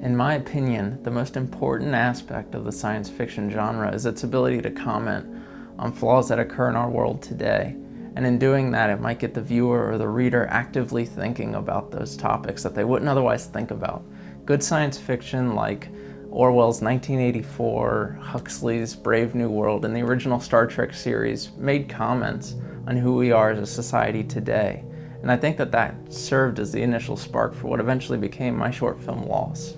In my opinion, the most important aspect of the science fiction genre is its ability to comment on flaws that occur in our world today. And in doing that, it might get the viewer or the reader actively thinking about those topics that they wouldn't otherwise think about. Good science fiction like Orwell's 1984, Huxley's Brave New World, and the original Star Trek series made comments on who we are as a society today. And I think that served as the initial spark for what eventually became my short film Loss.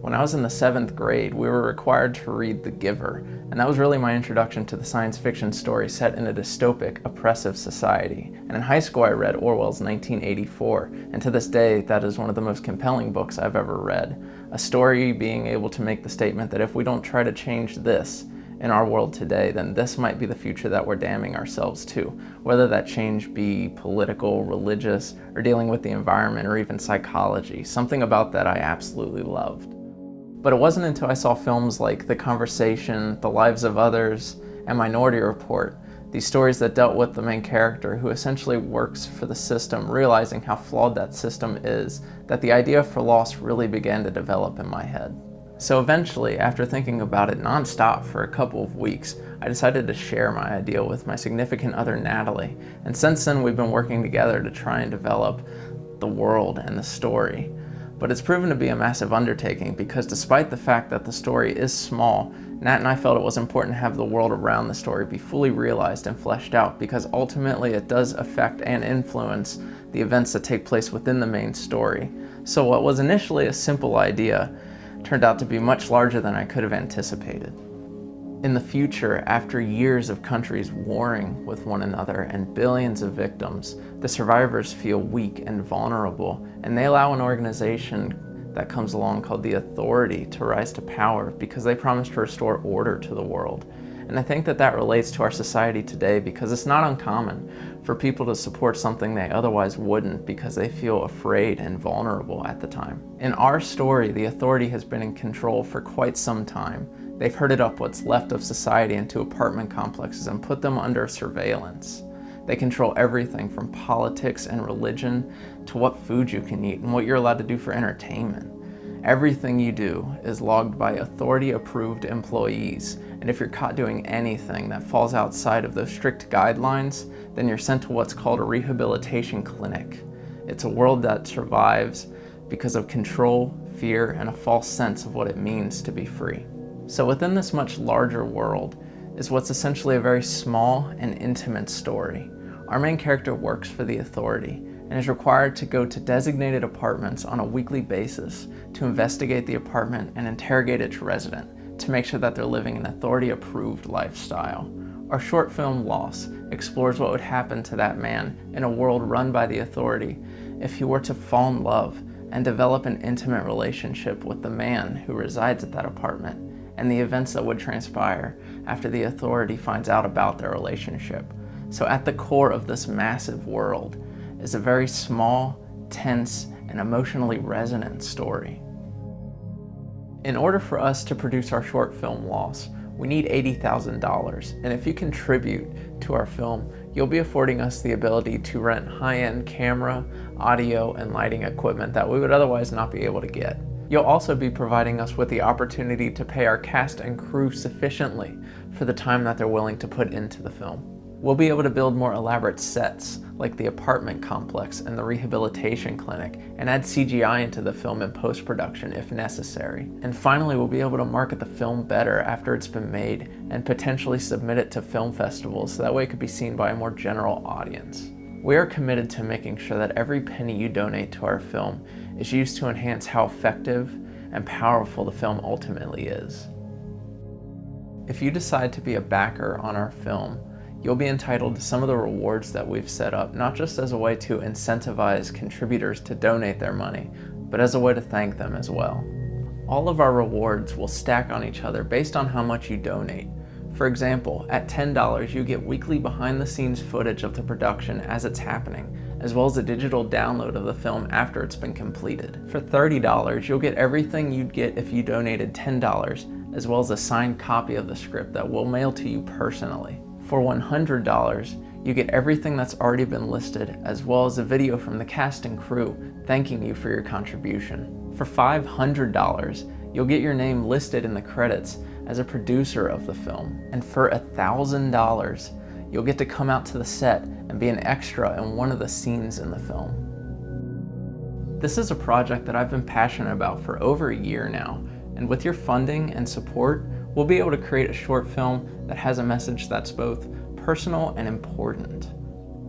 When I was in the 7th grade, we were required to read The Giver, and that was really my introduction to the science fiction story set in a dystopic, oppressive society. And in high school I read Orwell's 1984, and to this day that is one of the most compelling books I've ever read. A story being able to make the statement that if we don't try to change this in our world today, then this might be the future that we're damning ourselves to, whether that change be political, religious, or dealing with the environment, or even psychology. Something about that I absolutely loved. But it wasn't until I saw films like The Conversation, The Lives of Others, and Minority Report, these stories that dealt with the main character who essentially works for the system, realizing how flawed that system is, that the idea for Loss really began to develop in my head. So eventually, after thinking about it nonstop for a couple of weeks, I decided to share my idea with my significant other, Natalie. And since then, we've been working together to try and develop the world and the story. But it's proven to be a massive undertaking because despite the fact that the story is small, Nat and I felt it was important to have the world around the story be fully realized and fleshed out, because ultimately it does affect and influence the events that take place within the main story. So what was initially a simple idea turned out to be much larger than I could have anticipated. In the future, after years of countries warring with one another and billions of victims, the survivors feel weak and vulnerable, and they allow an organization that comes along called the Authority to rise to power because they promise to restore order to the world. And I think that relates to our society today, because it's not uncommon for people to support something they otherwise wouldn't because they feel afraid and vulnerable at the time. In our story, the Authority has been in control for quite some time. They've herded up what's left of society into apartment complexes and put them under surveillance. They control everything from politics and religion to what food you can eat and what you're allowed to do for entertainment. Everything you do is logged by Authority-approved employees, and if you're caught doing anything that falls outside of those strict guidelines, then you're sent to what's called a rehabilitation clinic. It's a world that survives because of control, fear, and a false sense of what it means to be free. So within this much larger world is what's essentially a very small and intimate story. Our main character works for the Authority and is required to go to designated apartments on a weekly basis to investigate the apartment and interrogate its resident to make sure that they're living an Authority-approved lifestyle. Our short film Loss explores what would happen to that man in a world run by the Authority if he were to fall in love and develop an intimate relationship with the man who resides at that apartment, and the events that would transpire after the Authority finds out about their relationship. So at the core of this massive world is a very small, tense, and emotionally resonant story. In order for us to produce our short film Loss, we need $80,000, and if you contribute to our film, you'll be affording us the ability to rent high-end camera, audio, and lighting equipment that we would otherwise not be able to get. You'll also be providing us with the opportunity to pay our cast and crew sufficiently for the time that they're willing to put into the film. We'll be able to build more elaborate sets, like the apartment complex and the rehabilitation clinic, and add CGI into the film in post-production if necessary. And finally, we'll be able to market the film better after it's been made and potentially submit it to film festivals so that way it could be seen by a more general audience. We are committed to making sure that every penny you donate to our film is used to enhance how effective and powerful the film ultimately is. If you decide to be a backer on our film, you'll be entitled to some of the rewards that we've set up, not just as a way to incentivize contributors to donate their money, but as a way to thank them as well. All of our rewards will stack on each other based on how much you donate. For example, at $10, you get weekly behind-the-scenes footage of the production as it's happening, as well as a digital download of the film after it's been completed. For $30, you'll get everything you'd get if you donated $10, as well as a signed copy of the script that we'll mail to you personally. For $100, you get everything that's already been listed, as well as a video from the cast and crew thanking you for your contribution. For $500, you'll get your name listed in the credits as a producer of the film. And for $1,000, you'll get to come out to the set and be an extra in one of the scenes in the film. This is a project that I've been passionate about for over a year now, and with your funding and support, we'll be able to create a short film that has a message that's both personal and important.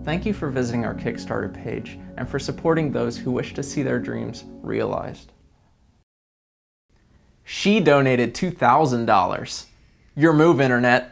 Thank you for visiting our Kickstarter page and for supporting those who wish to see their dreams realized. She donated $2,000. Your move, Internet.